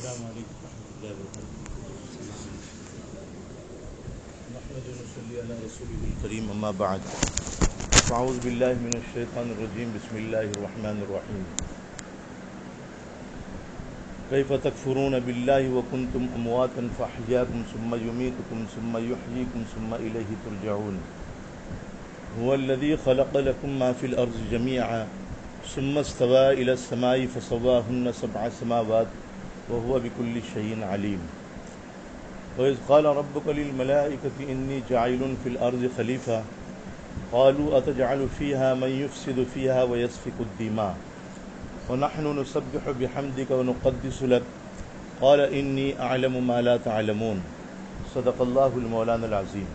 السلام علیکم ورحمۃ اللہ وبرکاتہ. نحمد و نصلی علی رسوله الکریم اما بعد. اعوذ باللہ من الشیطان الرجیم. بسم اللہ الرحمن الرحیم. کیف تکفرون باللہ وکنتم امواتا فاحیاکم ثم یمیتکم ثم یحییکم ثم الیہ ترجعون. هو الذی خلق لکم ما فی الارض جمیعا ثم استوى الى السماء فسواهن سبع سماوات وهو بكل شيء عليم. وإذ قال ربك للملائكة إني جاعل في الأرض خليفة قالوا أتجعل فيها من يفسد فيها ويسفك الدماء ونحن نسبح بحمدك ونقدس لك قال إني أعلم ما لا تعلمون. صدق الله المولانا العظيم.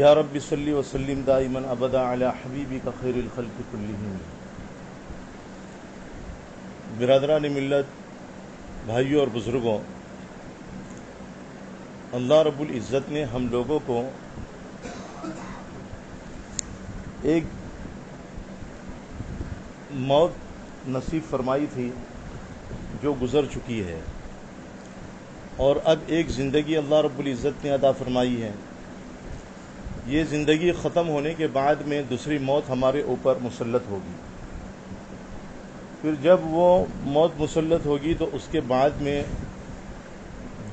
يا رب صل وسلم دائما أبدا على حبيبك خير الخلق كلهم. برادران ملت، بھائیوں اور بزرگوں، اللہ رب العزت نے ہم لوگوں کو ایک موت نصیب فرمائی تھی جو گزر چکی ہے، اور اب ایک زندگی اللہ رب العزت نے عطا فرمائی ہے. یہ زندگی ختم ہونے کے بعد میں دوسری موت ہمارے اوپر مسلط ہوگی. پھر جب وہ موت مسلط ہوگی تو اس کے بعد میں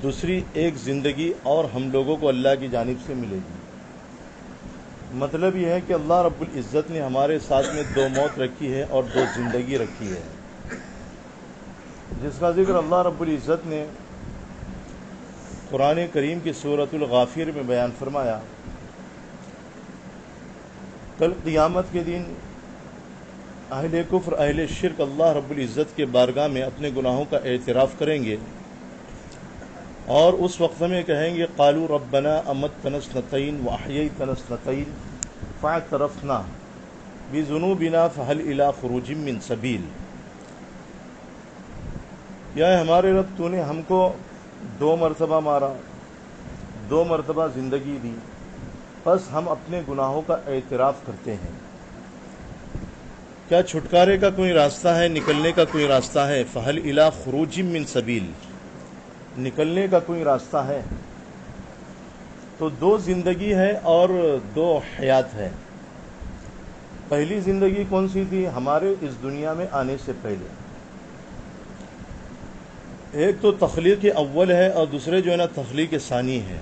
دوسری ایک زندگی اور ہم لوگوں کو اللہ کی جانب سے ملے گی. مطلب یہ ہے کہ اللہ رب العزت نے ہمارے ساتھ میں دو موت رکھی ہے اور دو زندگی رکھی ہے، جس کا ذکر اللہ رب العزت نے قرآن کریم کی سورۃ الغافر میں بیان فرمایا. کل قیامت کے دن اہل کفر، اہل شرک اللہ رب العزت کے بارگاہ میں اپنے گناہوں کا اعتراف کریں گے، اور اس وقت میں کہیں گے قالوا ربنا امتنا اثنتین واحییتنا اثنتین فاعترفنا بذنوبنا فهل الی خروج من سبیل. یا ہمارے رب، تو نے ہم کو 2 مرتبہ مارا، 2 مرتبہ زندگی دی، بس ہم اپنے گناہوں کا اعتراف کرتے ہیں. کیا چھٹکارے کا کوئی راستہ ہے؟ نکلنے کا کوئی راستہ ہے؟ فہل الی خروج من سبیل، نکلنے کا کوئی راستہ ہے؟ تو 2 زندگی ہے اور 2 حیات ہے. پہلی زندگی کون سی تھی؟ ہمارے اس دنیا میں آنے سے پہلے. ایک تو تخلیق اول ہے اور دوسرے جو ہے نا تخلیق ثانی ہے.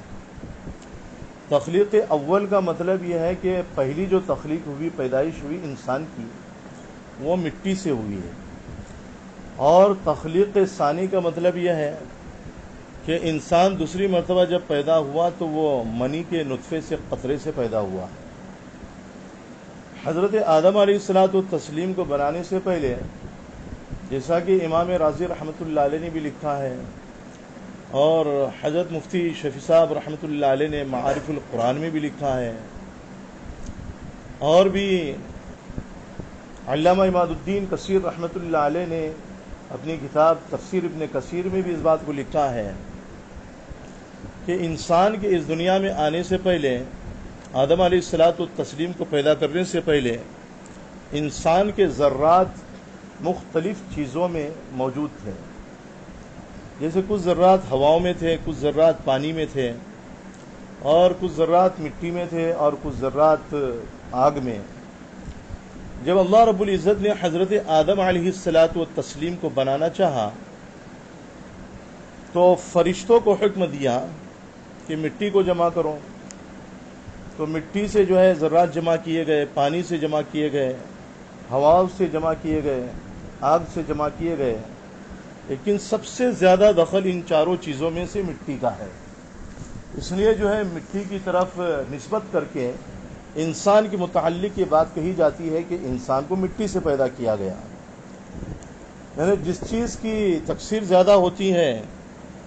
تخلیق اول کا مطلب یہ ہے کہ پہلی جو تخلیق ہوئی، پیدائش ہوئی انسان کی، وہ مٹی سے ہوئی ہے. اور تخلیق ثانی کا مطلب یہ ہے کہ انسان دوسری مرتبہ جب پیدا ہوا تو وہ منی کے نطفے سے، قطرے سے پیدا ہوا. حضرت آدم علیہ الصلاۃ والتسلیم کو بنانے سے پہلے، جیسا کہ امام رازی رحمۃ اللہ علیہ نے بھی لکھا ہے، اور حضرت مفتی شفیع صاحب رحمۃ اللہ علیہ نے معارف القرآن میں بھی لکھا ہے، اور بھی علامہ عماد الدین کثیر رحمۃ اللہ علیہ نے اپنی کتاب تفسیر ابن کثیر میں بھی اس بات کو لکھا ہے کہ انسان کے اس دنیا میں آنے سے پہلے، آدم علیہ الصلاۃ والتسلیم کو پیدا کرنے سے پہلے، انسان کے ذرات مختلف چیزوں میں موجود تھے. جیسے کچھ ذرات ہواؤں میں تھے، کچھ ذرات پانی میں تھے، اور کچھ ذرات مٹی میں تھے، اور کچھ ذرات آگ میں. جب اللہ رب العزت نے حضرت آدم علیہ الصلاۃ والتسلیم کو بنانا چاہا تو فرشتوں کو حکم دیا کہ مٹی کو جمع کرو. تو مٹی سے جو ہے ذرات جمع کیے گئے، پانی سے جمع کیے گئے، ہوا سے جمع کیے گئے، آگ سے جمع کیے گئے. لیکن سب سے زیادہ دخل ان چاروں چیزوں میں سے مٹی کا ہے. اس لیے جو ہے مٹی کی طرف نسبت کر کے انسان کے متعلق یہ بات کہی جاتی ہے کہ انسان کو مٹی سے پیدا کیا گیا. یعنی جس چیز کی تکثیر زیادہ ہوتی ہے،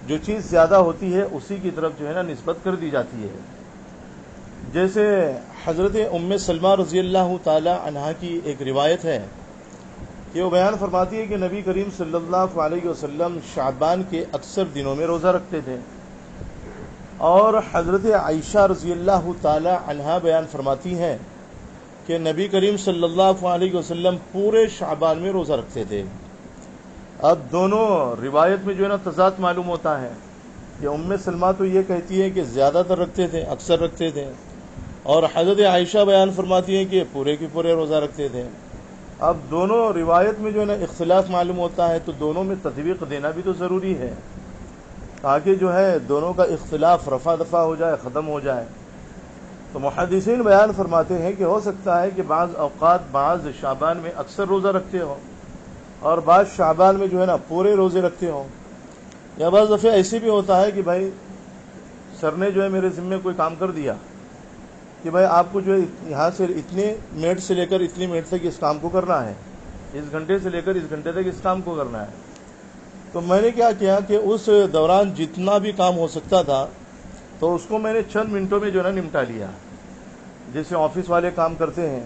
جو چیز زیادہ ہوتی ہے، اسی کی طرف جو ہے نا نسبت کر دی جاتی ہے. جیسے حضرت ام سلمہ رضی اللہ تعالی عنہا کی ایک روایت ہے کہ وہ بیان فرماتی ہے کہ نبی کریم صلی اللہ علیہ وسلم شعبان کے اکثر دنوں میں روزہ رکھتے تھے، اور حضرت عائشہ رضی اللہ تعالی عنہا بیان فرماتی ہیں کہ نبی کریم صلی اللہ علیہ وسلم پورے شعبان میں روزہ رکھتے تھے. اب دونوں روایت میں جو ہے نا تضاد معلوم ہوتا ہے کہ ام سلمہ تو یہ کہتی ہے کہ زیادہ تر رکھتے تھے، اکثر رکھتے تھے، اور حضرت عائشہ بیان فرماتی ہیں کہ پورے کے پورے روزہ رکھتے تھے۔ اب دونوں روایت میں جو ہے نا اختلاف معلوم ہوتا ہے، تو دونوں میں تطبیق دینا بھی تو ضروری ہے تاکہ جو ہے دونوں کا اختلاف رفع دفع ہو جائے، ختم ہو جائے۔ تو محدثین بیان فرماتے ہیں کہ ہو سکتا ہے کہ بعض اوقات بعض شعبان میں اکثر روزہ رکھتے ہوں اور بعض شعبان میں جو ہے نا پورے روزے رکھتے ہوں، یا بعض دفعہ ایسے بھی ہوتا ہے کہ بھائی سر نے جو ہے میرے ذمے کوئی کام کر دیا کہ بھائی آپ کو جو ہے یہاں سے اتنے منٹ سے لے کر اتنے منٹ تک اس کام کو کرنا ہے، اس گھنٹے سے لے کر اس گھنٹے تک اس کام کو کرنا ہے۔ تو میں نے کیا کیا کہ اس دوران جتنا بھی کام ہو سکتا تھا تو اس کو میں نے چند منٹوں میں جو ہے نا نمٹا لیا۔ جیسے آفس والے کام کرتے ہیں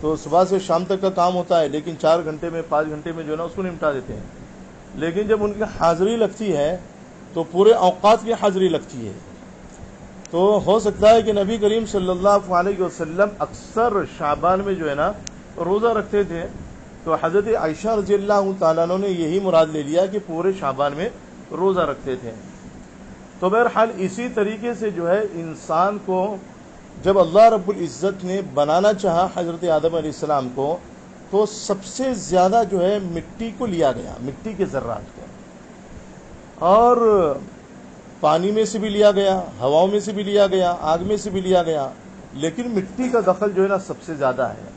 تو صبح سے شام تک کا کام ہوتا ہے، لیکن 4 گھنٹے میں 5 گھنٹے میں جو ہے نا اس کو نمٹا دیتے ہیں، لیکن جب ان کی حاضری لگتی ہے تو پورے اوقات کی حاضری لگتی ہے۔ تو ہو سکتا ہے کہ نبی کریم صلی اللہ علیہ وسلم اکثر شعبان میں جو ہے نا روزہ رکھتے تھے، تو حضرت عائشہ رضی اللہ تعالیٰ عنہ نے یہی مراد لے لیا کہ پورے شعبان میں روزہ رکھتے تھے۔ تو بہرحال اسی طریقے سے جو ہے انسان کو جب اللہ رب العزت نے بنانا چاہا حضرت آدم علیہ السلام کو، تو سب سے زیادہ جو ہے مٹی کو لیا گیا، مٹی کے ذرات کو، اور پانی میں سے بھی لیا گیا، ہواؤں میں سے بھی لیا گیا، آگ میں سے بھی لیا گیا، لیکن مٹی کا دخل جو ہے نا سب سے زیادہ ہے۔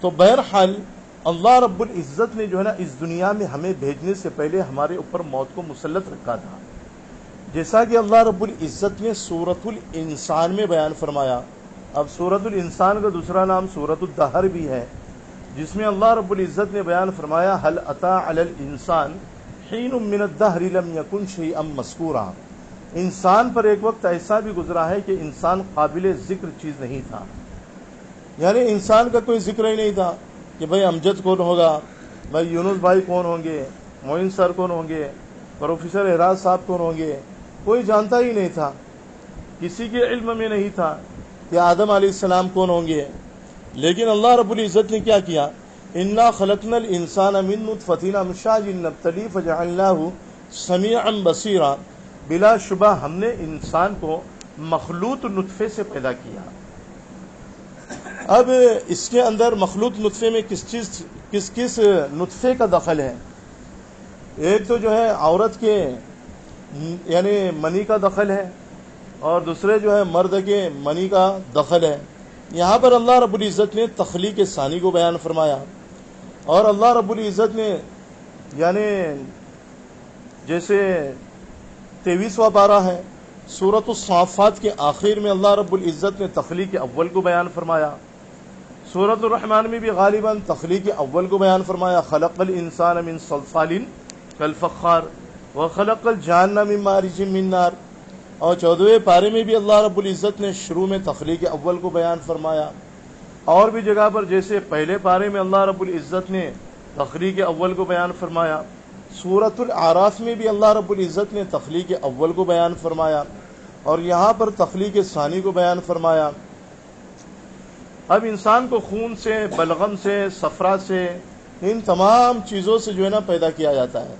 تو بہرحال اللہ رب العزت نے جو ہے نا اس دنیا میں ہمیں بھیجنے سے پہلے ہمارے اوپر موت کو مسلط رکھا تھا، جیسا کہ اللہ رب العزت نے سورۃ الانسان میں بیان فرمایا۔ اب سورۃ الانسان کا دوسرا نام سورۃ الدہر بھی ہے، جس میں اللہ رب العزت نے بیان فرمایا هل اتى علی الانسان حین من الدہر لم یکن شیئا مذکورا۔ انسان پر ایک وقت ایسا بھی گزرا ہے کہ انسان قابل ذکر چیز نہیں تھا، یعنی انسان کا کوئی ذکر ہی نہیں تھا کہ بھائی امجد کون ہوگا، بھائی یونس بھائی کون ہوں گے، معین سر کون ہوں گے، پروفیسر اعراز صاحب کون ہوں گے، کوئی جانتا ہی نہیں تھا، کسی کے علم میں نہیں تھا کہ آدم علیہ السلام کون ہوں گے۔ لیکن اللہ رب العزت نے کیا کیا، انا خلقنا الانسان من نطفۃ امشاج نبتلیہ فجعلناہ سمیعا بصیرا۔ بلا شبہ ہم نے انسان کو مخلوط نطفے سے پیدا کیا۔ اب اس کے اندر مخلوط نطفے میں کس نطفے کا دخل ہے؟ ایک تو جو ہے عورت کے یعنی منی کا دخل ہے، اور دوسرے جو ہے مرد کے منی کا دخل ہے۔ یہاں پر اللہ رب العزت نے تخلیق ثانی کو بیان فرمایا، اور اللہ رب العزت نے یعنی جیسے 23واں پارہ ہے سورۃ الصافات کے آخر میں اللہ رب العزت نے تخلیق اول کو بیان فرمایا۔ سورۃ الرحمن میں بھی غالباً تخلیق اول کو بیان فرمایا، خلق الانسان من صلصال کالفخار وخلق الجان من مارج من نار۔ اور 14ویں پارے میں بھی اللہ رب العزت نے شروع میں تخلیق اول کو بیان فرمایا، اور بھی جگہ پر جیسے پہلے پارے میں اللہ رب العزت نے تخلیق اول کو بیان فرمایا، سورۃ الاعراف میں بھی اللہ رب العزت نے تخلیق اول کو بیان فرمایا، اور یہاں پر تخلیق ثانی کو بیان فرمایا۔ اب انسان کو خون سے، بلغم سے، صفرا سے، ان تمام چیزوں سے جو ہے نا پیدا کیا جاتا ہے۔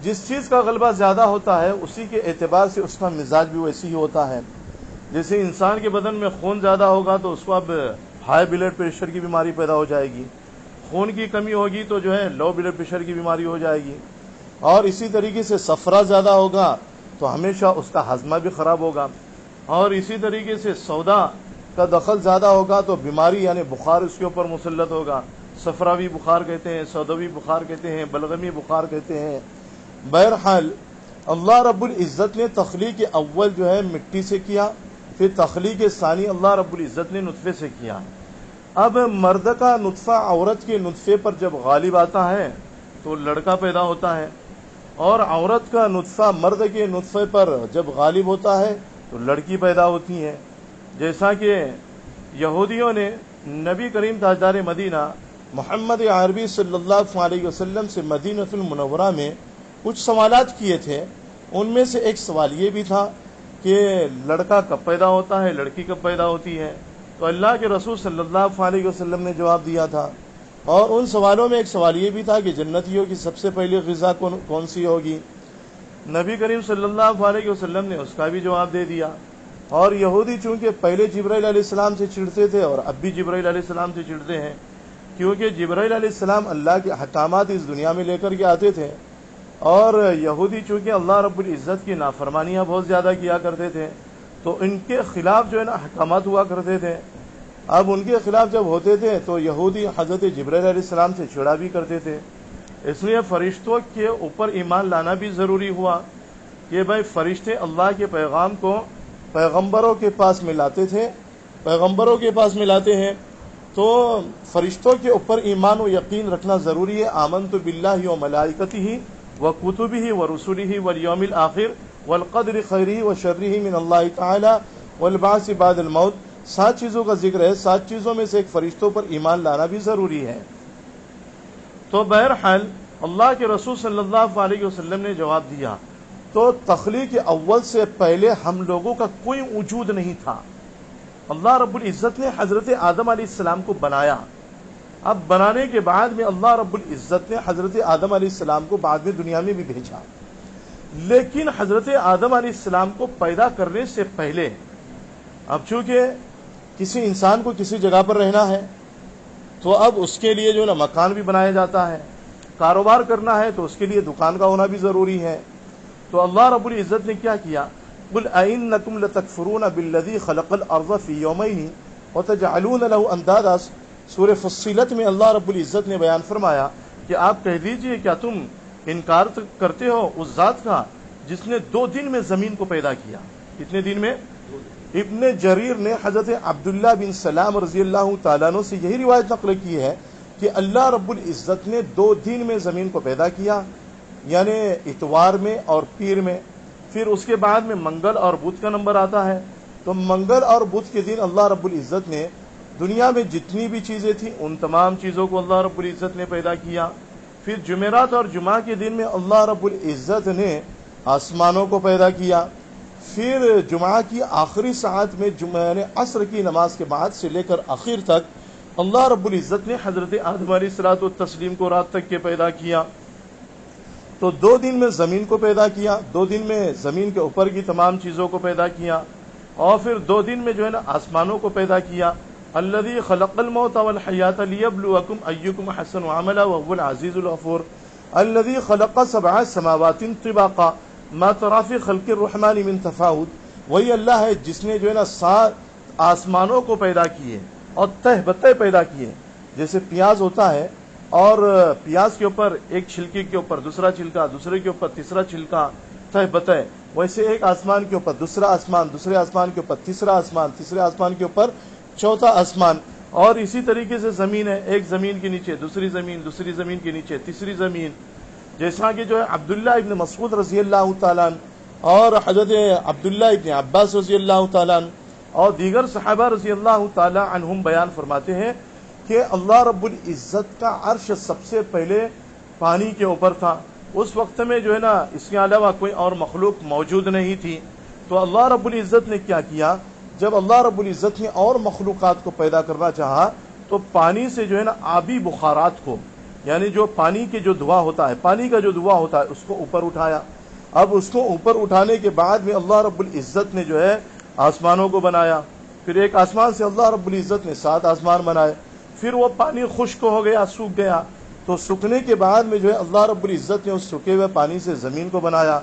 جس چیز کا غلبہ زیادہ ہوتا ہے اسی کے اعتبار سے اس کا مزاج بھی ویسی ہی ہوتا ہے۔ جیسے انسان کے بدن میں خون زیادہ ہوگا تو اس کو اب ہائی بلڈ پریشر کی بیماری پیدا ہو جائے گی، خون کی کمی ہوگی تو جو ہے لو بلڈ پریشر کی بیماری ہو جائے گی، اور اسی طریقے سے صفرا زیادہ ہوگا تو ہمیشہ اس کا ہاضمہ بھی خراب ہوگا، اور اسی طریقے سے سودا کا دخل زیادہ ہوگا تو بیماری یعنی بخار اس کے اوپر مسلط ہوگا۔ صفراوی بخار کہتے ہیں، سوداوی بخار کہتے ہیں، بلغمی بخار کہتے ہیں۔ بہرحال اللہ رب العزت نے تخلیق اول جو ہے مٹی سے کیا، پھر تخلیق ثانی اللہ رب العزت نے نطفے سے کیا۔ اب مرد کا نطفہ عورت کے نطفے پر جب غالب آتا ہے تو لڑکا پیدا ہوتا ہے، اور عورت کا نطفہ مرد کے نطفے پر جب غالب ہوتا ہے تو لڑکی پیدا ہوتی ہے۔ جیسا کہ یہودیوں نے نبی کریم تاجدار مدینہ محمد عربی صلی اللہ علیہ وسلم سے مدینہ المنورہ میں کچھ سوالات کیے تھے، ان میں سے ایک سوال یہ بھی تھا کہ لڑکا کب پیدا ہوتا ہے، لڑکی کب پیدا ہوتی ہے؟ تو اللہ کے رسول صلی اللہ علیہ وسلم نے جواب دیا تھا اور ان سوالوں میں ایک سوال یہ بھی تھا کہ جنتیوں کی سب سے پہلی غذا کون سی ہوگی؟ نبی کریم صلی اللہ علیہ وسلم نے اس کا بھی جواب دے دیا۔ اور یہودی چونکہ پہلے جبرائیل علیہ السلام سے چڑھتے تھے اور اب بھی جبرائیل علیہ السلام سے چڑھتے ہیں، کیونکہ جبرائیل علیہ السلام اللہ کے احکامات اس دنیا میں لے کر کے آتے تھے، اور یہودی چونکہ اللہ رب العزت کی نافرمانیاں بہت زیادہ کیا کرتے تھے، تو ان کے خلاف جو ہے نا احکامات ہوا کرتے تھے۔ اب ان کے خلاف جب ہوتے تھے تو یہودی حضرت جبرائیل علیہ السلام سے چڑھا بھی کرتے تھے۔ اس لیے فرشتوں کے اوپر ایمان لانا بھی ضروری ہوا کہ بھائی فرشتے اللہ کے پیغام کو پیغمبروں کے پاس میں لاتے تھے، پیغمبروں کے پاس میں لاتے ہیں، تو فرشتوں کے اوپر ایمان و یقین رکھنا ضروری ہے۔ آمنت باللہ و ملائکتہ و کتبہ و رسلہ والیوم الآخر والقدر خیرہ و شرہ من اللہ تعالی والبعث بعد الموت۔ 7 چیزوں کا ذکر ہے، 7 چیزوں میں سے ایک فرشتوں پر ایمان لانا بھی ضروری ہے۔ تو بہرحال اللہ کے رسول صلی اللہ علیہ وسلم نے جواب دیا، تو تخلیق اول سے پہلے ہم لوگوں کا کوئی وجود نہیں تھا۔ اللہ رب العزت نے حضرت آدم علیہ السلام کو بنایا، اب بنانے کے بعد میں اللہ رب العزت نے حضرت آدم علیہ السلام کو بعد میں دنیا میں بھی بھیجا، لیکن حضرت آدم علیہ السلام کو پیدا کرنے سے پہلے اب چونکہ کسی انسان کو کسی جگہ پر رہنا ہے تو اب اس کے لیے جو ہے نا مکان بھی بنایا جاتا ہے، کاروبار کرنا ہے تو اس کے لیے دکان کا ہونا بھی ضروری ہے۔ تو اللہ رب العزت نے کیا کیا؟ قل أئنکم لتکفرون بالذی خلق الارض فی یومین وتجعلون له اندادا۔ سورہ فصلت میں اللہ رب العزت نے بیان فرمایا کہ آپ کہہ دیجئے کیا تم انکار کرتے ہو اس ذات کا جس نے 2 دن میں زمین کو پیدا کیا؟ کتنے دن میں؟ ابن جریر نے حضرت عبداللہ بن سلام رضی اللہ تعالیٰ عنہ سے یہی روایت نقل کی ہے کہ اللہ رب العزت نے 2 دن میں زمین کو پیدا کیا، یعنی اتوار میں اور پیر میں۔ پھر اس کے بعد میں منگل اور بدھ کا نمبر آتا ہے، تو منگل اور بدھ کے دن اللہ رب العزت نے دنیا میں جتنی بھی چیزیں تھیں ان تمام چیزوں کو اللہ رب العزت نے پیدا کیا۔ پھر جمعرات اور جمعہ کے دن میں اللہ رب العزت نے آسمانوں کو پیدا کیا۔ پھر جمعہ کی آخری ساعت میں یعنی عصر کی نماز کے بعد سے لے کر آخر تک اللہ رب العزت نے حضرت آدم علیہ الصلوۃ والتسلیم کو رات تک کے پیدا کیا۔ تو 2 دن میں زمین کو پیدا کیا، 2 دن میں زمین کے اوپر کی تمام چیزوں کو پیدا کیا، اور پھر 2 دن میں جو ہے نا آسمانوں کو پیدا کیا۔ الذی خلق الموت والحیاۃ لیبلوکم ایکم احسن عملا وهو العزیز الغفور۔ الذی خلق 7 سماوات طباقا ما تری فی خلق الرحمن من تفاوت۔ وہی اللہ ہے جس نے جو ہے نا 7 آسمانوں کو پیدا کیے اور تہ بتہ پیدا کیے۔ جیسے پیاز ہوتا ہے اور پیاز کے اوپر ایک چھلکے کے اوپر دوسرا چھلکا، دوسرے کے اوپر تیسرا چھلکا، تہ بتہ، ویسے ایک آسمان کے اوپر دوسرا آسمان، دوسرے آسمان کے اوپر تیسرا آسمان، تیسرے آسمان کے اوپر چوتھا آسمان، اور اسی طریقے سے زمین ہے، ایک زمین کے نیچے دوسری زمین، دوسری زمین کے نیچے تیسری زمین۔ جیسا کہ جو ہے عبداللہ ابن مسعود رضی اللہ تعالیٰ عنہ اور حضرت عبداللہ ابن عباس رضی اللہ تعالیٰ عنہ اور دیگر صحابہ رضی اللہ تعالیٰ عنہم بیان فرماتے ہیں کہ اللہ رب العزت کا عرش سب سے پہلے پانی کے اوپر تھا۔ اس وقت میں جو ہے نا اس کے علاوہ کوئی اور مخلوق موجود نہیں تھی۔ تو اللہ رب العزت نے کیا کیا؟ جب اللہ رب العزت نے اور مخلوقات کو پیدا کرنا چاہا تو پانی سے جو ہے نا آبی بخارات کو، یعنی جو پانی کے جو دھواں ہوتا ہے، پانی کا جو دھواں ہوتا ہے، اس کو اوپر اٹھایا۔ اب اس کو اوپر اٹھانے کے بعد میں اللہ رب العزت نے جو ہے آسمانوں کو بنایا۔ پھر ایک آسمان سے اللہ رب العزت نے 7 آسمان بنائے۔ پھر وہ پانی خشک ہو گیا، سوکھ گیا، تو سوکھنے کے بعد میں جو ہے اللہ رب العزت نے اس سوکھے ہوئے پانی سے زمین کو بنایا۔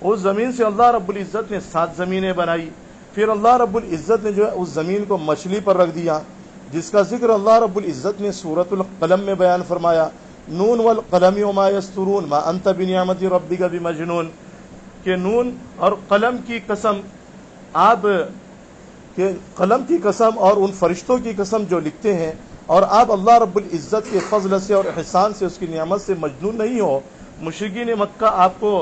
اس زمین سے اللہ رب العزت نے 7 زمینیں بنائی۔ پھر اللہ رب العزت نے جو ہے اس زمین کو مچھلی پر رکھ دیا، جس کا ذکر اللہ رب العزت نے سورۃ القلم میں بیان فرمایا، نون والقلم وما یسطرون ما انت بنعمت ربک بمجنون، کہ نون اور قلم کی قسم، آپ کہ قلم کی قسم اور ان فرشتوں کی قسم جو لکھتے ہیں، اور آپ اللہ رب العزت کے فضل سے اور احسان سے اس کی نعمت سے مجنون نہیں ہو۔ مشرکین مکہ آپ کو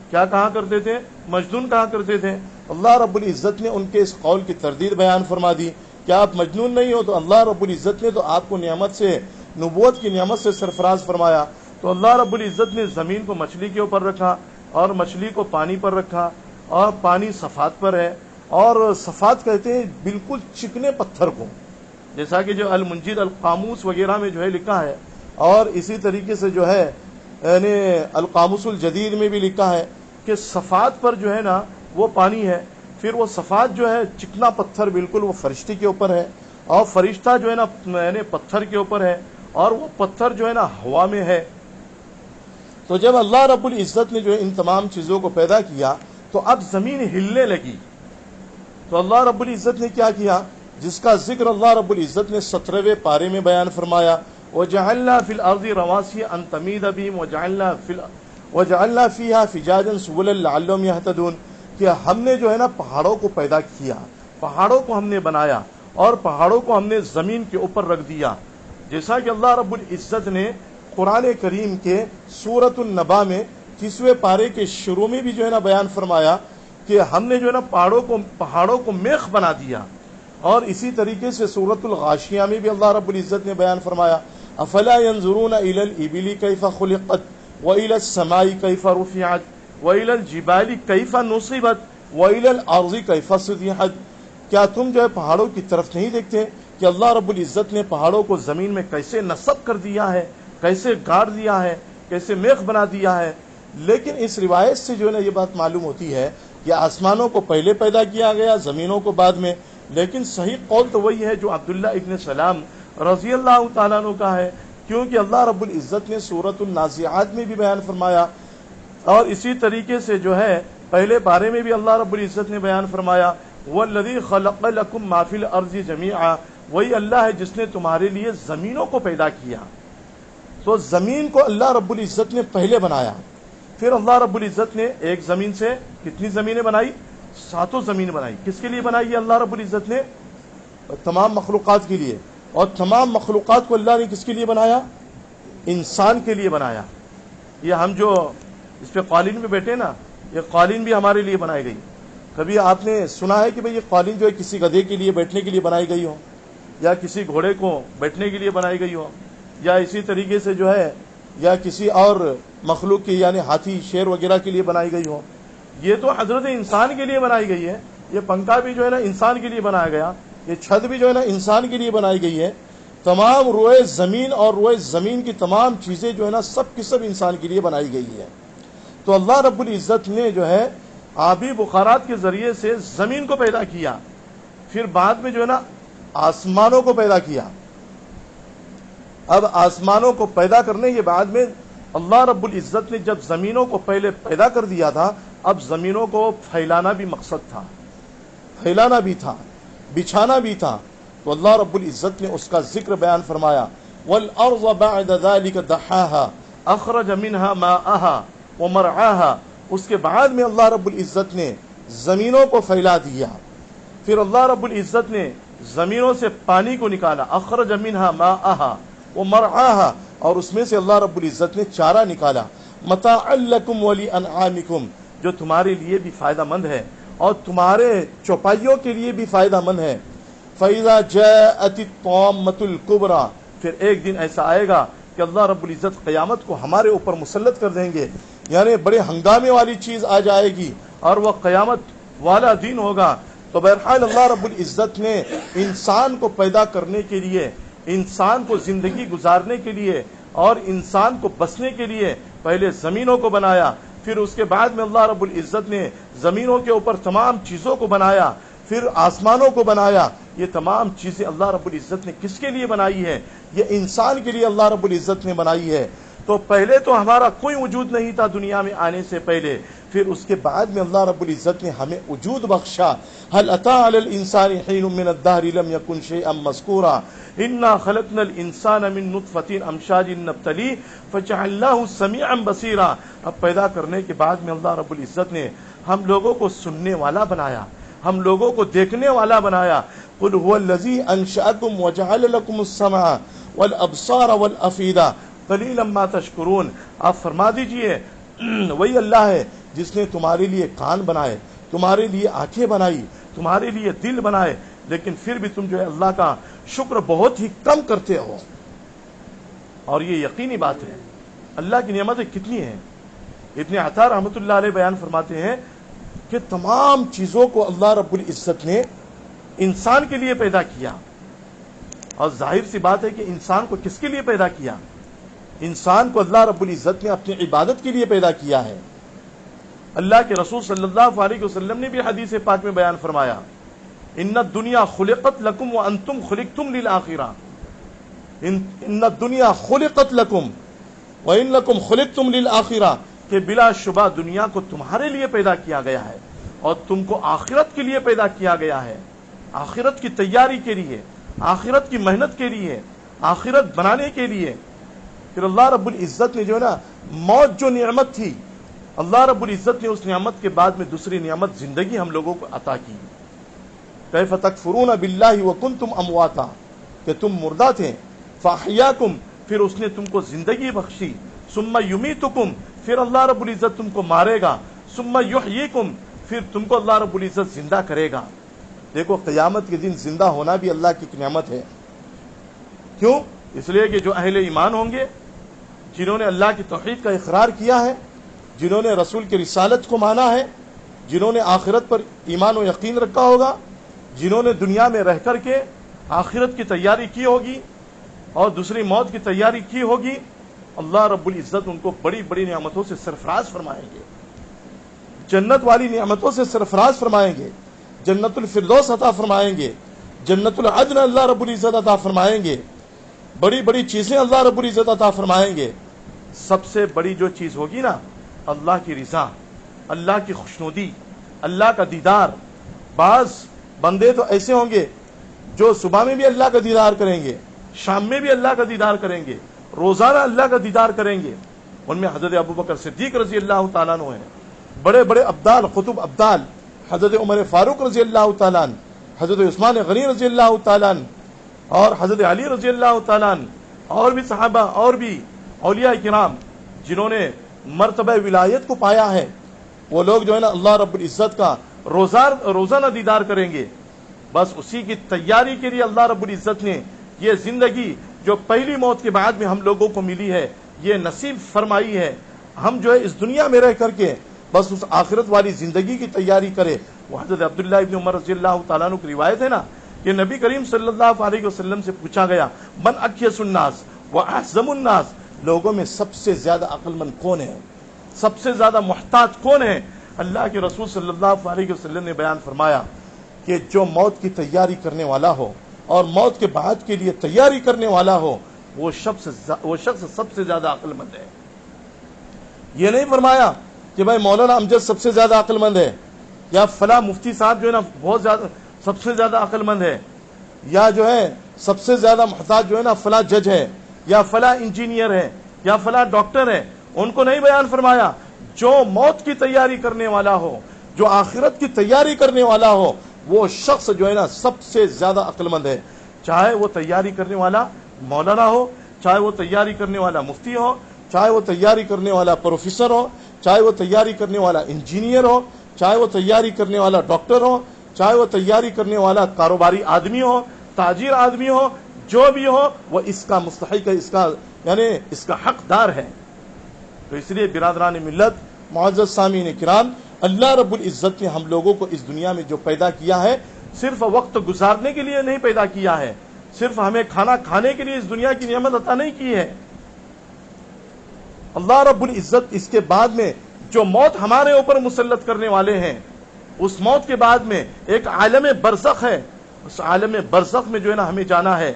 کیا کہا کرتے تھے؟ مجنون کہا کرتے تھے۔ اللہ رب العزت نے ان کے اس قول کی تردید بیان فرما دی کہ آپ مجنون نہیں ہو، تو اللہ رب العزت نے تو آپ کو نعمت سے، نبوت کی نعمت سے سرفراز فرمایا۔ تو اللہ رب العزت نے زمین کو مچھلی کے اوپر رکھا اور مچھلی کو پانی پر رکھا، اور پانی صفات پر ہے، اور صفات کہتے ہیں بالکل چکنے پتھر کو، جیسا کہ جو المنجد القاموس وغیرہ میں جو ہے لکھا ہے اور اسی طریقے سے جو ہے یعنی القاموس الجدید میں بھی لکھا ہے کہ صفات پر جو ہے نا وہ پانی ہے، پھر وہ صفات جو ہے چکنا پتھر بالکل وہ فرشتے کے اوپر ہے، اور فرشتہ جو ہے نا یعنی پتھر کے اوپر ہے، اور وہ پتھر جو ہے نا ہوا میں ہے۔ تو جب اللہ رب العزت نے جو ہے ان تمام چیزوں کو پیدا کیا تو اب زمین ہلنے لگی، تو اللہ رب العزت نے کیا کیا، جس کا ذکر اللہ رب العزت نے 17ویں پارے میں بیان فرمایا، وَجَعَلْنَا فِي الْأَرْضِ رَوَاسِيَ أَن تَمِيدَ بِهِمْ وَجَعَلْنَا فِيهَا فِجَاجًا سُبُلًا لَعَلَّهُمْ يَهْتَدُونَ، کہ ہم نے جو ہے نا پہاڑوں کو پیدا کیا، پہاڑوں کو ہم نے بنایا اور پہاڑوں کو ہم نے زمین کے اوپر رکھ دیا، جیسا کہ اللہ رب العزت نے قرآن کریم کے سورۃ النبا میں 30ویں پارے کے شروع میں بھی جو ہے نا بیان فرمایا کہ ہم نے جو ہے نا پہاڑوں کو میخ بنا دیا، اور اسی طریقے سے سورۃ الغاشیہ میں بھی اللہ رب العزت نے بیان فرمایا افلا ينظرون الى الابل كيف خلقت والى السماء كيف رفعت والى الجبال كيف نصبت والى الارض كيف سطحت، کیا تم جو ہے پہاڑوں کی طرف نہیں دیکھتے کہ اللہ رب العزت نے پہاڑوں کو زمین میں کیسے نصب کر دیا ہے، کیسے گاڑ دیا ہے، کیسے میخ بنا دیا ہے۔ لیکن اس روایت سے جو ہے نا یہ بات معلوم ہوتی ہے کہ آسمانوں کو پہلے پیدا کیا گیا، زمینوں کو بعد میں، لیکن صحیح قول تو وہی ہے جو عبداللہ ابن سلام رضی اللہ تعالیٰ عنہ کا ہے، کیونکہ اللہ رب العزت نے سورۃ النازعات میں بھی بیان فرمایا، اور اسی طریقے سے جو ہے پہلے پارے میں بھی اللہ رب العزت نے بیان فرمایا وَالَّذِي خَلَقَ لَكُم مَّا فِي الْأَرْضِ جَمِيعًا، وہی اللہ ہے جس نے تمہارے لیے زمینوں کو پیدا کیا۔ تو زمین کو اللہ رب العزت نے پہلے بنایا، پھر اللہ رب العزت نے ایک زمین سے کتنی زمینیں بنائی؟ 7 زمین بنائی۔ کس کے لیے بنائی ہے اللہ رب العزت نے؟ تمام مخلوقات کے لیے، اور تمام مخلوقات کو اللہ نے کس کے لیے بنایا؟ انسان کے لیے بنایا۔ یہ ہم جو اس پہ قالین پہ بیٹھے نا، یہ قالین بھی ہمارے لیے بنائی گئی۔ کبھی آپ نے سنا ہے کہ بھئی یہ قالین جو ہے کسی گدھے کے لیے بیٹھنے کے لیے بنائی گئی ہو، یا کسی گھوڑے کو بیٹھنے کے لیے بنائی گئی ہو، یا اسی طریقے سے جو ہے یا کسی اور مخلوق کی یعنی ہاتھی شیر وغیرہ کے لیے بنائی گئی ہو؟ یہ تو حضرت انسان کے لیے بنائی گئی ہے۔ یہ پنکھا بھی جو ہے نا انسان کے لیے بنایا گیا، یہ چھت بھی جو ہے نا انسان کے لیے بنائی گئی ہے۔ تمام روئے زمین اور روئے زمین کی تمام چیزیں جو ہے نا سب کی سب انسان کے لیے بنائی گئی ہے۔ تو اللہ رب العزت نے جو ہے آبی بخارات کے ذریعے سے زمین کو پیدا کیا، پھر بعد میں جو ہے نا آسمانوں کو پیدا کیا۔ اب آسمانوں کو پیدا کرنے کے بعد میں اللہ رب العزت نے جب زمینوں کو پہلے پیدا کر دیا تھا، اب زمینوں کو پھیلانا بھی مقصد تھا، پھیلانا بھی تھا، بچھانا بھی تھا، تو اللہ رب العزت نے اس کا ذکر بیان فرمایا وَالْأَرْضَ بَعْدَ ذَلِكَ دَحَاهَا أَخْرَجَ مِنْهَا مَاءَهَا وَمَرْعَاهَا، اس کے بعد میں اللہ رب العزت نے زمینوں کو پھیلا دیا، پھر اللہ رب العزت نے زمینوں سے پانی کو نکالا، أَخْرَجَ مِنْهَا مَاءَهَا وَمَرْعَاهَا، اور اس میں سے اللہ رب العزت نے چارہ نکالا، مَتَاعًا لَكُمْ وَلِأَنْعَامِكُمْ، جو تمہارے لیے بھی فائدہ مند ہے اور تمہارے چوپائیوں کے لیے بھی فائدہ مند ہے۔ فَإِذَا جَاءَتِ الطَّامَّةُ الْكُبْرَى، پھر ایک دن ایسا آئے گا کہ اللہ رب العزت قیامت کو ہمارے اوپر مسلط کر دیں گے، یعنی بڑے ہنگامے والی چیز آ جائے گی اور وہ قیامت والا دن ہوگا۔ تو بہرحال اللہ رب العزت نے انسان کو پیدا کرنے کے لیے، انسان کو زندگی گزارنے کے لیے اور انسان کو بسنے کے لیے پہلے زمینوں کو بنایا، پھر اس کے بعد میں اللہ رب العزت نے زمینوں کے اوپر تمام چیزوں کو بنایا، پھر آسمانوں کو بنایا۔ یہ تمام چیزیں اللہ رب العزت نے کس کے لیے بنائی ہے؟ یہ انسان کے لیے اللہ رب العزت نے بنائی ہے۔ تو پہلے تو ہمارا کوئی وجود نہیں تھا دنیا میں آنے سے پہلے، پھر اس کے بعد میں اللہ رب العزت نے ہمیں وجود بخشا۔ هل اتى على الانسان حين من الدهر لم يكن شيئا مذكورا انا خلقنا الانسان من نطفة امشاج نبتليه فجعلناه سميعا بصيرا۔ اب پیدا کرنے کے بعد میں اللہ رب العزت نے ہم لوگوں کو سننے والا بنایا، ہم لوگوں کو دیکھنے والا بنایا۔ قل هو الذي انشأكم وجعل لكم السمع والابصار والافئدة قليلا ما تشكرون۔ آپ فرما دیجئے وہی اللہ ہے جس نے تمہارے لیے کان بنائے، تمہارے لیے آنکھیں بنائی، تمہارے لیے دل بنائے، لیکن پھر بھی تم جو ہے اللہ کا شکر بہت ہی کم کرتے ہو۔ اور یہ یقینی بات ہے، اللہ کی نعمتیں کتنی ہیں۔ ابن عطا رحمۃ اللہ علیہ بیان فرماتے ہیں کہ تمام چیزوں کو اللہ رب العزت نے انسان کے لیے پیدا کیا، اور ظاہر سی بات ہے کہ انسان کو کس کے لیے پیدا کیا؟ انسان کو اللہ رب العزت نے اپنی عبادت کے لیے پیدا کیا ہے۔ اللہ کے رسول صلی اللہ علیہ وسلم نے بھی حدیث پاک میں بیان فرمایا، ان الدنیا خلقت لکم وانتم خلقتم للآخرہ، ان الدنیا خلقت لکم وانکم خلقتم للآخرہ، کہ بلا شبہ دنیا کو تمہارے لیے پیدا کیا گیا ہے اور تم کو آخرت کے لیے پیدا کیا گیا ہے، آخرت کی تیاری کے لیے، آخرت کی محنت کے لیے، آخرت بنانے کے لیے۔ پھر اللہ رب العزت نے جو ہے نا موت جو نعمت تھی، اللہ رب العزت نے اس نعمت کے بعد میں دوسری نعمت زندگی ہم لوگوں کو عطا کی۔ کیف تکفرون باللہ وکنتم امواتا، کہ تم مردہ تھے، فاحیاکم، پھر اس نے تم کو زندگی بخشی، ثم یمیتکم، پھر اللہ رب العزت تم کو مارے گا، ثم یحییکم، پھر تم کو اللہ رب العزت زندہ کرے گا۔ دیکھو قیامت کے دن زندہ ہونا بھی اللہ کی ایک نعمت ہے۔ کیوں؟ اس لیے کہ جو اہل ایمان ہوں گے، جنہوں نے اللہ کی توحید کا اقرار کیا ہے، جنہوں نے رسول کی رسالت کو مانا ہے، جنہوں نے آخرت پر ایمان و یقین رکھا ہوگا، جنہوں نے دنیا میں رہ کر کے آخرت کی تیاری کی ہوگی اور دوسری موت کی تیاری کی ہوگی، اللہ رب العزت ان کو بڑی بڑی نعمتوں سے سرفراز فرمائیں گے، جنت والی نعمتوں سے سرفراز فرمائیں گے، جنت الفردوس عطا فرمائیں گے، جنت العدن اللہ رب العزت عطا فرمائیں گے، بڑی بڑی چیزیں اللہ رب العزت عطا فرمائیں گے۔ سب سے بڑی جو چیز ہوگی نا، اللہ کی رضا، اللہ کی خوشنودی، اللہ کا دیدار۔ بعض بندے تو ایسے ہوں گے جو صبح میں بھی اللہ کا دیدار کریں گے، شام میں بھی اللہ کا دیدار کریں گے، روزانہ اللہ کا دیدار کریں گے۔ ان میں حضرت ابوبکر صدیق رضی اللہ تعالیٰ عنہ ہیں، بڑے بڑے ابدال، قطب ابدال، حضرت عمر فاروق رضی اللہ تعالیٰ عنہ، حضرت عثمان غنی رضی اللہ تعالیٰ عنہ، اور حضرت علی رضی اللہ تعالیٰ عنہ، اور بھی صحابہ اور بھی اولیاء کرام جنہوں نے مرتبہ ولایت کو پایا ہے، وہ لوگ جو ہے نا اللہ رب العزت کا روزانہ دیدار کریں گے۔ بس اسی کی تیاری کے لیے اللہ رب العزت نے یہ زندگی جو پہلی موت کے بعد میں ہم لوگوں کو ملی ہے، یہ نصیب فرمائی ہے۔ ہم جو ہے اس دنیا میں رہ کر کے بس اس آخرت والی زندگی کی تیاری کرے۔ وہ حضرت عبداللہ ابن عمر رضی اللہ تعالیٰ عنہ کی روایت ہے نا کہ نبی کریم صلی اللہ علیہ وسلم سے پوچھا گیا، من اکیس الناس واحزم الناس، لوگوں میں سب سے زیادہ عقل مند کون ہے، سب سے زیادہ محتاط کون ہے؟ اللہ کے رسول صلی اللہ علیہ وسلم نے بیان فرمایا کہ جو موت کی تیاری کرنے والا ہو اور موت کے بعد کے لیے تیاری کرنے والا ہو، وہ شخص سب سے زیادہ عقل مند ہے۔ یہ نہیں فرمایا کہ بھائی مولانا امجد سب سے زیادہ عقل مند ہے، یا فلاں مفتی صاحب جو ہے نا بہت زیادہ سب سے زیادہ عقل مند ہے، یا جو ہے سب سے زیادہ محتاج جو ہے نا فلاں جج ہے، یا فلاں انجینئر ہے، یا فلاں ڈاکٹر ہے۔ ان کو نہیں بیان فرمایا، جو موت کی تیاری کرنے والا ہو، جو آخرت کی تیاری کرنے والا ہو، وہ شخص جو ہے نا سب سے زیادہ عقل مند ہے۔ چاہے وہ تیاری کرنے والا مولانا ہو، چاہے وہ تیاری کرنے والا مفتی ہو، چاہے وہ تیاری کرنے والا پروفیسر ہو، چاہے وہ تیاری کرنے والا انجینئر ہو، چاہے وہ تیاری کرنے والا ڈاکٹر ہو، چاہے وہ تیاری کرنے والا کاروباری آدمی ہو، تاجر آدمی ہو، جو بھی ہو، وہ اس کا مستحق ہے، اس کا حقدار ہے۔ تو اس لیے برادران ملت، معزز سامعین کرام، اللہ رب العزت نے ہم لوگوں کو اس دنیا میں جو پیدا کیا ہے، صرف وقت گزارنے کے لیے نہیں پیدا کیا ہے، صرف ہمیں کھانا کھانے کے لیے اس دنیا کی نعمت عطا نہیں کی ہے۔ اللہ رب العزت اس کے بعد میں جو موت ہمارے اوپر مسلط کرنے والے ہیں، اس موت کے بعد میں ایک عالم برزخ ہے، اس عالم برزخ میں جو ہے نا ہمیں جانا ہے۔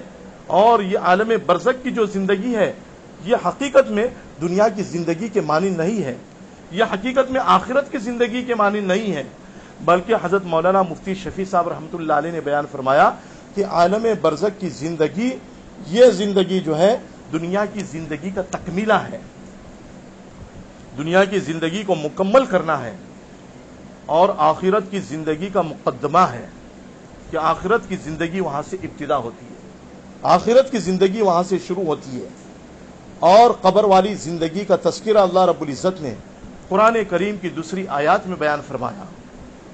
اور یہ عالم برزخ کی جو زندگی ہے، یہ حقیقت میں دنیا کی زندگی کے مانند نہیں ہے، یہ حقیقت میں آخرت کی زندگی کے مانند نہیں ہے، بلکہ حضرت مولانا مفتی شفیع صاحب رحمۃ اللہ علیہ نے بیان فرمایا کہ عالم برزخ کی زندگی، یہ زندگی جو ہے دنیا کی زندگی کا تکمیلہ ہے، دنیا کی زندگی کو مکمل کرنا ہے، اور آخرت کی زندگی کا مقدمہ ہے کہ آخرت کی زندگی وہاں سے ابتدا ہوتی ہے، آخرت کی زندگی وہاں سے شروع ہوتی ہے۔ اور قبر والی زندگی کا تذکرہ اللہ رب العزت نے قرآن کریم کی دوسری آیات میں بیان فرمایا،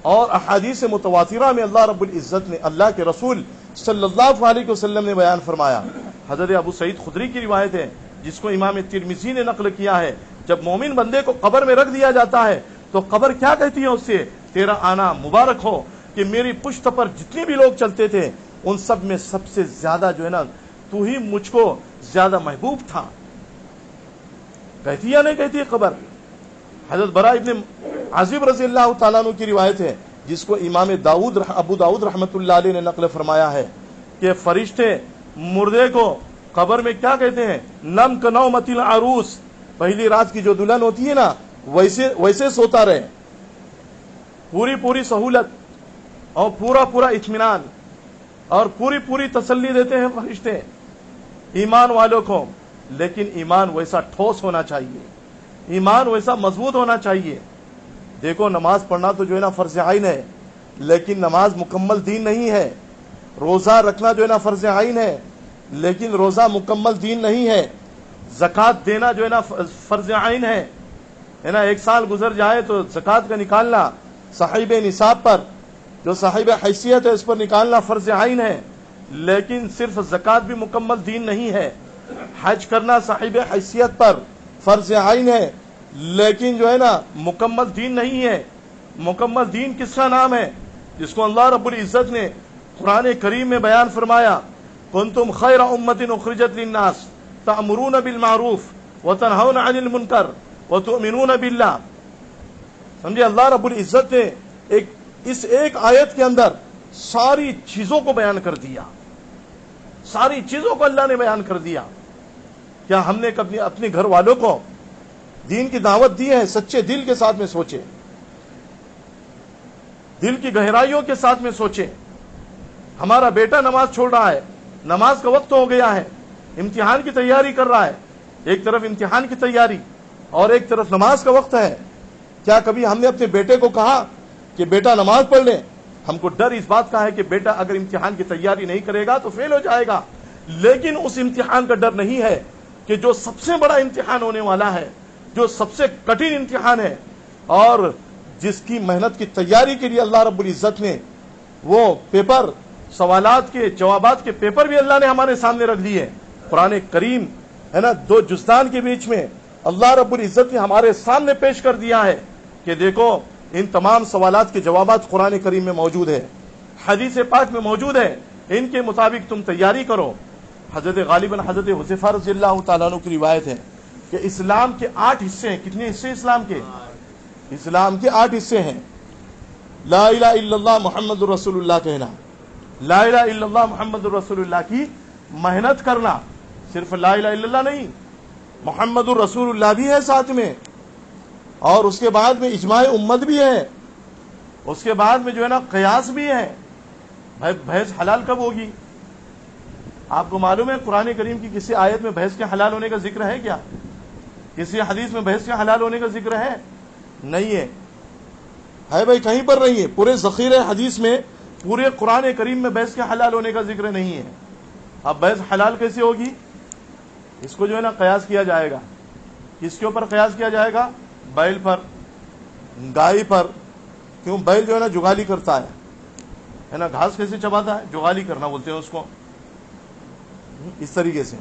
اور احادیث متواترہ میں اللہ رب العزت نے، اللہ کے رسول صلی اللہ علیہ وسلم نے بیان فرمایا۔ حضرت ابو سعید خدری کی روایت ہے جس کو امام ترمذی نے نقل کیا ہے، جب مومن بندے کو قبر میں رکھ دیا جاتا ہے تو قبر کیا کہتی ہے اس سے؟ تیرا آنا مبارک ہو کہ میری پشت پر جتنے بھی لوگ چلتے تھے ان سب میں سب سے زیادہ جو ہے نا تو ہی مجھ کو زیادہ محبوب تھا۔ کہتی یا نہیں کہتی ہے قبر؟ حضرت برا ابن عازب رضی اللہ تعالیٰ عنہ کی روایت ہے، جس کو امام ابو داؤد رحمۃ اللہ علیہ نے نقل فرمایا ہے کہ فرشتے مردے کو قبر میں کیا کہتے ہیں؟ نم کنومت العروس، پہلی رات کی جو دلہن ہوتی ہے نا ویسے سوتا رہے، پوری سہولت اور پورا اطمینان اور پوری تسلی دیتے ہیں فرشتے ایمان والوں کو. لیکن ایمان ویسا ٹھوس ہونا چاہیے، ایمان ویسا مضبوط ہونا چاہیے. دیکھو نماز پڑھنا تو جو ہے نا فرض عین ہے، لیکن نماز مکمل دین نہیں ہے. روزہ رکھنا جو ہے نا فرض عین ہے، لیکن روزہ مکمل دین نہیں ہے. زکوٰۃ دینا جو ہے نا فرض عین ہے نا. ایک سال گزر جائے تو زکوٰۃ کا نکالنا صاحب نصاب پر، جو صاحب حیثیت ہے اس پر نکالنا فرض عین ہے، لیکن صرف زکوٰۃ بھی مکمل دین نہیں ہے. حج کرنا صاحب حیثیت پر فرض عین ہے، لیکن جو ہے نا مکمل دین نہیں ہے. مکمل دین کس کا نام ہے؟ جس کو اللہ رب العزت نے قرآن کریم میں بیان فرمایا، کنتم خیر امت اخرجت للناس تأمرون بالمعروف وتنہون عن المنکر وتؤمنون باللہ. سمجھے، اللہ رب العزت نے اس ایک آیت کے اندر ساری چیزوں کو بیان کر دیا، ساری چیزوں کو اللہ نے بیان کر دیا. کیا ہم نے کبھی اپنے گھر والوں کو دین کی دعوت دی ہے؟ سچے دل کے ساتھ میں سوچے، دل کی گہرائیوں کے ساتھ میں سوچے. ہمارا بیٹا نماز چھوڑ رہا ہے، نماز کا وقت ہو گیا ہے، امتحان کی تیاری کر رہا ہے، ایک طرف امتحان کی تیاری اور ایک طرف نماز کا وقت ہے. کیا کبھی ہم نے اپنے بیٹے کو کہا کہ بیٹا نماز پڑھ لے؟ ہم کو ڈر اس بات کا ہے کہ بیٹا اگر امتحان کی تیاری نہیں کرے گا تو فیل ہو جائے گا. لیکن اس امتحان کا ڈر نہیں ہے کہ جو سب سے بڑا امتحان ہونے والا ہے، جو سب سے کٹھن امتحان ہے، اور جس کی محنت کی تیاری کے لیے اللہ رب العزت نے وہ پیپر، سوالات کے جوابات کے پیپر بھی اللہ نے ہمارے سامنے رکھ دیے. قرآن کریم ہے نا، دو جزدان کے بیچ میں اللہ رب العزت نے ہمارے سامنے پیش کر دیا ہے کہ دیکھو ان تمام سوالات کے جوابات قرآن کریم میں موجود ہے، حدیث پاک میں موجود ہے، ان کے مطابق تم تیاری کرو. حضرت غالباً حضرت حذیفہ رضی اللہ تعالیٰ عنہ کی روایت ہے کہ اسلام کے 8 حصے ہیں. کتنے حصے اسلام کے؟ اسلام کے 8 حصے ہیں. لا الہ الا اللہ محمد رسول اللہ کہنا، لا الہ الا اللہ محمد رسول اللہ کی محنت کرنا. صرف لا الہ الا اللہ نہیں، محمد الرسول اللہ بھی ہے ساتھ میں، اور اس کے بعد میں اجماع امت بھی ہے، اس کے بعد میں جو ہے نا قیاس بھی ہے. بھائی بھینس حلال کب ہوگی؟ آپ کو معلوم ہے قرآن کریم کی کسی آیت میں بھینس کے حلال ہونے کا ذکر ہے کیا؟ کسی حدیث میں بھینس کے حلال ہونے کا ذکر ہے؟ نہیں ہے. بھائی کہیں پر نہیں ہے. پورے ذخیرہ حدیث میں، پورے قرآن کریم میں بھینس کے حلال ہونے کا ذکر نہیں ہے. اب بھینس حلال کیسے ہوگی؟ اس کو جو ہے نا قیاس کیا جائے گا. کس کے اوپر قیاس کیا جائے گا؟ بیل پر، گائے پر. کیوں؟ بیل جو ہے نا جگالی کرتا ہے نا، گھاس کیسے چباتا ہے؟ جگالی کرنا بولتے ہیں اس کو، اس طریقے سے.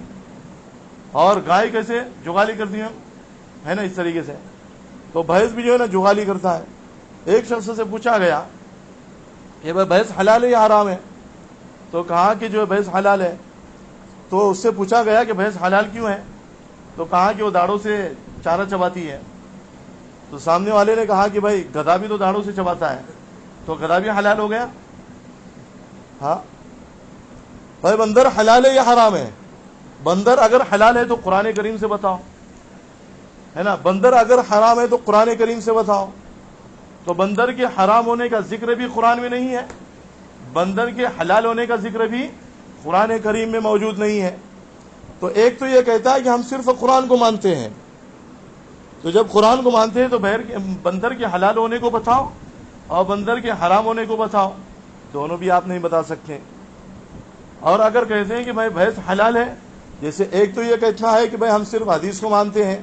اور گائے کیسے جگالی کرتی ہے نا، اس طریقے سے. تو بھینس بھی جو ہے نا جگالی کرتا ہے. ایک شخص سے پوچھا گیا کہ بھائی بھینس حلال ہے یا حرام ہے؟ تو کہا کہ جو بھینس حلال ہے. تو اس سے پوچھا گیا کہ بھینس حلال کیوں ہے؟ تو کہا کہ وہ داڑھوں سے چارہ چباتی ہے. تو سامنے والے نے کہا کہ بھائی گدھا بھی تو داڑھوں سے چباتا ہے، تو گدھا بھی حلال ہو گیا؟ ہاں بھائی بندر حلال ہے یا حرام ہے؟ بندر اگر حلال ہے تو قرآن کریم سے بتاؤ، ہے نا. بندر اگر حرام ہے تو قرآن کریم سے بتاؤ. تو بندر کے حرام ہونے کا ذکر بھی قرآن میں نہیں ہے، بندر کے حلال ہونے کا ذکر بھی قرآن کریم میں موجود نہیں ہے. تو ایک تو یہ کہتا ہے کہ ہم صرف قرآن کو مانتے ہیں. تو جب قرآن کو مانتے ہیں تو بندر کے حلال ہونے کو بتاؤ اور بندر کے حرام ہونے کو بتاؤ. دونوں بھی آپ نہیں بتا سکتے. اور اگر کہتے ہیں کہ بھائی بھینس حلال ہے، جیسے ایک تو یہ کہنا ہے کہ بھائی ہم صرف حدیث کو مانتے ہیں،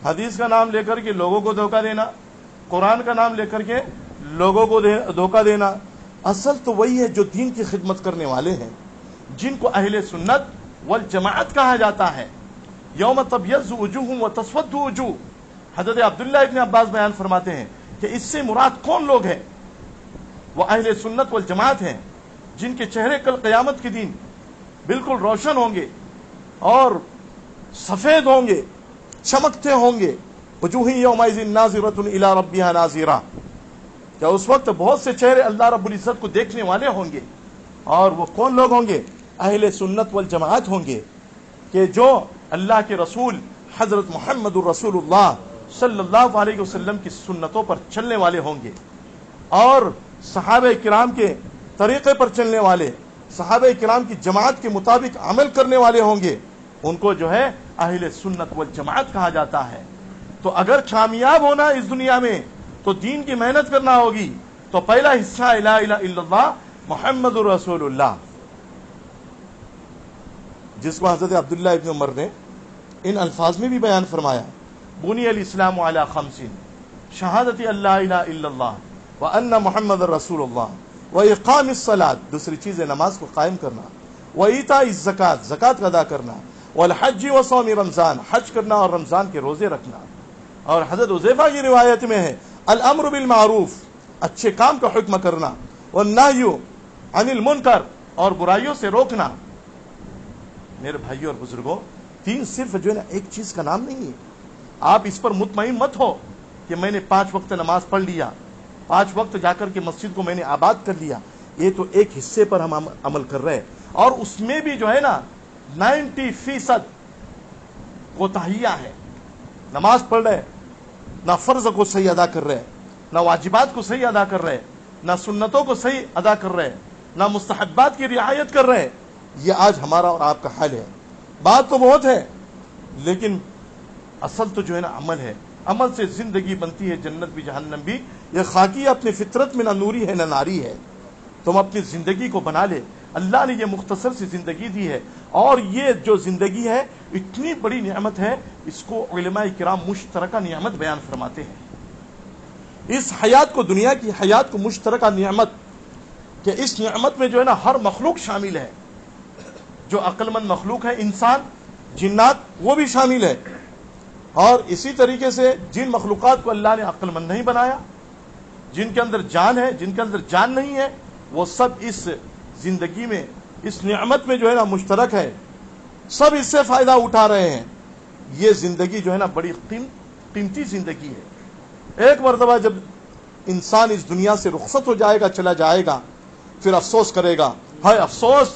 حدیث کا نام لے کر کے لوگوں کو دھوکہ دینا، قرآن کا نام لے کر کے لوگوں کو دھوکہ دینا. اصل تو وہی ہے جو دین کی خدمت کرنے والے ہیں، جن کو اہل سنت والجماعت کہا جاتا ہے. یوم تبیض وجوہ وتسود وجوہ. حضرت عبداللہ ابن عباس بیان فرماتے ہیں کہ اس سے مراد کون لوگ ہیں؟ وہ اہل سنت والجماعت ہیں، جن کے چہرے کل قیامت کے دن بالکل روشن ہوں گے اور سفید ہوں گے، چمکتے ہوں گے. وجوہ یومئذ ناظرۃ الی ربها ناظرہ، کہ اس وقت بہت سے چہرے اللہ رب العزت کو دیکھنے والے ہوں گے. اور وہ کون لوگ ہوں گے؟ اہل سنت والجماعت ہوں گے، کہ جو اللہ کے رسول حضرت محمد الرسول اللہ صلی اللہ علیہ وسلم کی سنتوں پر چلنے والے ہوں گے، اور صحابہ کرام کے طریقے پر چلنے والے، صحابہ کرام کی جماعت کے مطابق عمل کرنے والے ہوں گے. ان کو جو ہے اہل سنت والجماعت کہا جاتا ہے. تو اگر کامیاب ہونا اس دنیا میں تو دین کی محنت کرنا ہوگی. تو پہلا حصہ لا الہ الا اللہ محمد الرسول اللہ، جس کو حضرت عبداللہ ابن عمر نے ان الفاظ میں بھی بیان فرمایا: بنی الاسلام علی خمس، شہادت اللہ الہ الا اللہ وان محمد الرسول اللہ واقام الصلاۃ، دوسری چیز ہے نماز کو قائم کرنا، وایتاء الزکات، زکات ادا کرنا، والحج وصوم رمضان، حج کرنا اور رمضان کے روزے رکھنا. اور حضرت حذیفہ کی روایت میں ہے الامر بالمعروف، اچھے کام کا حکم کرنا، والنہی عن المنکر، اور برائیوں سے روکنا. میرے بھائیوں اور بزرگوں، دین صرف جو ہے نا ایک چیز کا نام نہیں ہے. آپ اس پر مطمئن مت ہو کہ میں نے 5 وقت نماز پڑھ لیا، 5 وقت جا کر کے مسجد کو میں نے آباد کر لیا. یہ تو ایک حصے پر ہم عمل کر رہے ہیں، اور اس میں بھی جو ہے نا 90% کوتاہیاں ہے. نماز پڑھ رہے، نہ فرض کو صحیح ادا کر رہے، نہ واجبات کو صحیح ادا کر رہے، نہ سنتوں کو صحیح ادا کر رہے، نہ مستحبات کی رعایت کر رہے. یہ آج ہمارا اور آپ کا حال ہے. بات تو بہت ہے، لیکن اصل تو جو ہے نا عمل ہے. عمل سے زندگی بنتی ہے، جنت بھی جہنم بھی. یہ خاکی اپنی فطرت میں نہ نوری ہے نہ ناری ہے. تم اپنی زندگی کو بنا لے. اللہ نے یہ مختصر سی زندگی دی ہے، اور یہ جو زندگی ہے اتنی بڑی نعمت ہے. اس کو علماء کرام مشترکہ نعمت بیان فرماتے ہیں. اس حیات کو، دنیا کی حیات کو مشترکہ نعمت، کہ اس نعمت میں جو ہے نا ہر مخلوق شامل ہے. جو عقل مند مخلوق ہے، انسان، جنات، وہ بھی شامل ہے. اور اسی طریقے سے جن مخلوقات کو اللہ نے عقل مند نہیں بنایا، جن کے اندر جان ہے، جن کے اندر جان نہیں ہے، وہ سب اس زندگی میں، اس نعمت میں جو ہے نا مشترک ہے. سب اس سے فائدہ اٹھا رہے ہیں. یہ زندگی جو ہے نا بڑی قیمتی زندگی ہے. ایک مرتبہ جب انسان اس دنیا سے رخصت ہو جائے گا، چلا جائے گا، پھر افسوس کرے گا، ہائے افسوس،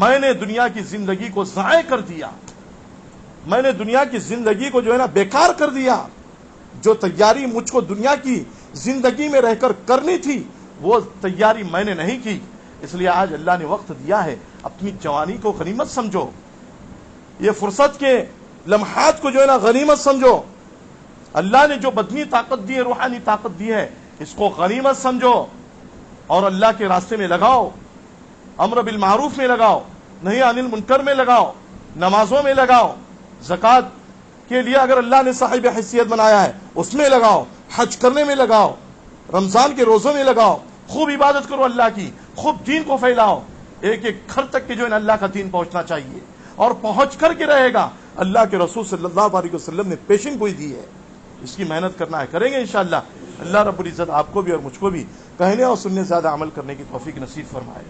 میں نے دنیا کی زندگی کو ضائع کر دیا، میں نے دنیا کی زندگی کو جو ہے نا بیکار کر دیا. جو تیاری مجھ کو دنیا کی زندگی میں رہ کر کرنی تھی، وہ تیاری میں نے نہیں کی. اس لیے آج اللہ نے وقت دیا ہے، اپنی جوانی کو غنیمت سمجھو. یہ فرصت کے لمحات کو جو ہے نا غنیمت سمجھو. اللہ نے جو بدنی طاقت دی ہے، روحانی طاقت دی ہے، اس کو غنیمت سمجھو اور اللہ کے راستے میں لگاؤ. امر بالمعروف میں لگاؤ، نہی عن المنکر میں لگاؤ، نمازوں میں لگاؤ، زکات کے لیے اگر اللہ نے صاحب حیثیت بنایا ہے اس میں لگاؤ، حج کرنے میں لگاؤ، رمضان کے روزوں میں لگاؤ. خوب عبادت کرو اللہ کی، خوب دین کو پھیلاؤ. ایک ایک گھر تک کہ جو ہے نا اللہ کا دین پہنچنا چاہیے، اور پہنچ کر کے رہے گا. اللہ کے رسول صلی اللہ علیہ وسلم نے پیشن گوئی دی ہے. اس کی محنت کرنا ہے، کریں گے انشاءاللہ. اللہ رب العزت آپ کو بھی اور مجھ کو بھی کہنے اور سننے سے زیادہ عمل کرنے کی توفیق نصیب فرمائے.